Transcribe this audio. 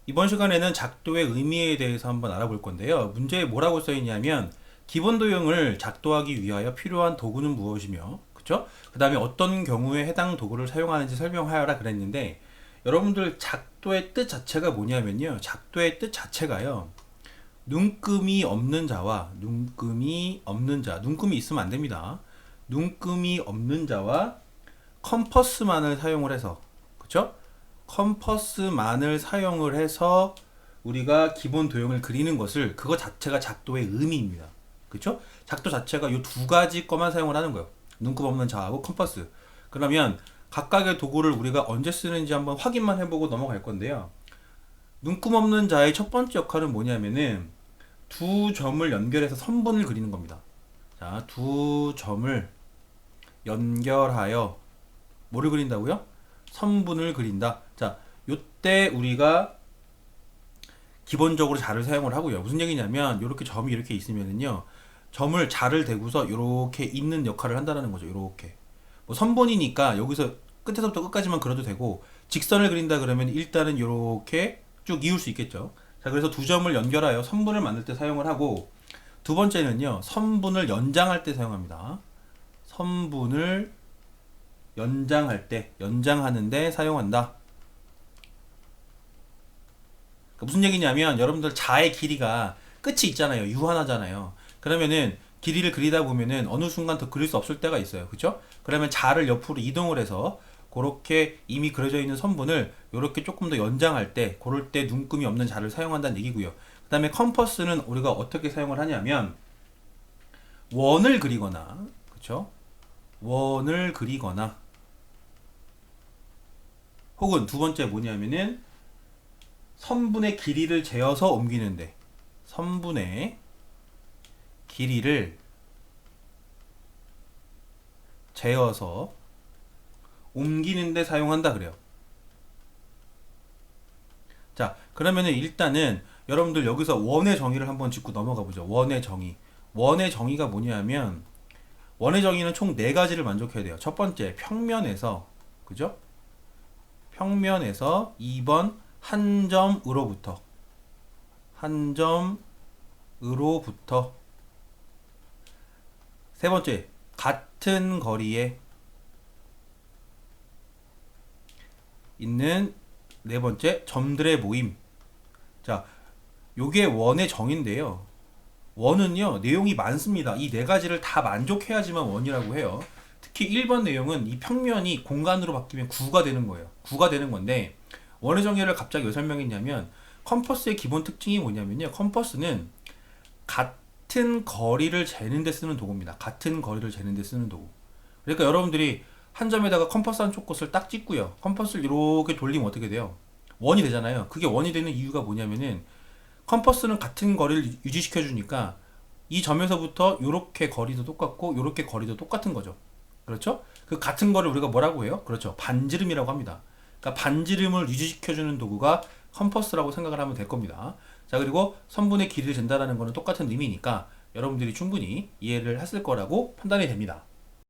이번 시간에는 작도의 의미에 대해서 한번 알아볼 건데요. 문제에 뭐라고 써 있냐면 기본 도형을 작도하기 위하여 필요한 도구는 무엇이며, 그쵸? 그 다음에 어떤 경우에 해당 도구를 사용하는지 설명하여라 그랬는데, 여러분들 작도의 뜻 자체가 뭐냐면요. 작도의 뜻 자체가요. 눈금이 없는 자와 눈금이 없는 자, 눈금이 있으면 안 됩니다. 눈금이 없는 자와 컴퍼스만을 사용을 해서, 그쵸? 컴퍼스만을 사용을 해서 우리가 기본 도형을 그리는 것을, 그거 자체가 작도의 의미입니다. 그쵸? 작도 자체가 이 두 가지 거만 사용을 하는 거예요. 눈금 없는 자하고 컴퍼스. 그러면 각각의 도구를 우리가 언제 쓰는지 한번 확인만 해보고 넘어갈 건데요. 눈금 없는 자의 첫 번째 역할은 뭐냐면은 두 점을 연결해서 선분을 그리는 겁니다. 자, 두 점을 연결하여 뭐를 그린다고요? 선분을 그린다. 자, 요때 우리가 기본적으로 자를 사용을 하고요. 무슨 얘기냐면 이렇게 점이 이렇게 있으면은요. 점을 자를 대고서 이렇게 있는 역할을 한다는 거죠. 이렇게. 뭐 선분이니까 여기서 끝에서부터 끝까지만 그려도 되고, 직선을 그린다 그러면 일단은 이렇게 쭉 이을 수 있겠죠. 자, 그래서 두 점을 연결하여 선분을 만들 때 사용을 하고, 두 번째는요. 선분을 연장할 때 사용합니다. 선분을 연장할 때, 연장하는데 사용한다. 그러니까 무슨 얘기냐면 여러분들 자의 길이가 끝이 있잖아요. 유한하잖아요. 그러면은 길이를 그리다 보면은 어느 순간 더 그릴 수 없을 때가 있어요. 그쵸? 그러면 자를 옆으로 이동을 해서 그렇게 이미 그려져 있는 선분을 이렇게 조금 더 연장할 때, 그럴 때 눈금이 없는 자를 사용한다는 얘기고요. 그 다음에 컴퍼스는 우리가 어떻게 사용을 하냐면 원을 그리거나, 그쵸? 원을 그리거나, 혹은 두 번째 뭐냐면은 선분의 길이를 재어서 옮기는데, 선분의 길이를 재어서 옮기는데 사용한다 그래요. 자, 그러면은 일단은 여러분들 여기서 원의 정의를 한번 짚고 넘어가 보죠. 원의 정의. 원의 정의가 뭐냐면, 원의 정의는 총 네 가지를 만족해야 돼요. 첫 번째, 평면에서, 그죠? 평면에서 2번 한 점으로부터, 한 점으로부터, 세 번째, 같은 거리에 있는, 네 번째, 점들의 모임. 자, 요게 원의 정의인데요. 원은요, 내용이 많습니다. 이 네 가지를 다 만족해야지만 원이라고 해요. 특히 1번 내용은 이 평면이 공간으로 바뀌면 구가 되는 거예요. 구가 되는 건데, 원의 정의를 갑자기 왜 설명했냐면, 컴퍼스의 기본 특징이 뭐냐면요. 컴퍼스는 같은 거리를 재는 데 쓰는 도구입니다. 같은 거리를 재는 데 쓰는 도구. 그러니까 여러분들이 한 점에다가 컴퍼스 한쪽 것을 딱 찍고요. 컴퍼스를 이렇게 돌리면 어떻게 돼요? 원이 되잖아요. 그게 원이 되는 이유가 뭐냐면은 컴퍼스는 같은 거리를 유지시켜 주니까 이 점에서부터 이렇게 거리도 똑같고 이렇게 거리도 똑같은 거죠. 그렇죠? 그 같은 거를 우리가 뭐라고 해요? 그렇죠. 반지름이라고 합니다. 그러니까 반지름을 유지시켜 주는 도구가 컴퍼스라고 생각을 하면 될 겁니다. 자, 그리고 선분의 길이를 잰다라는 거는 똑같은 의미니까 여러분들이 충분히 이해를 했을 거라고 판단이 됩니다.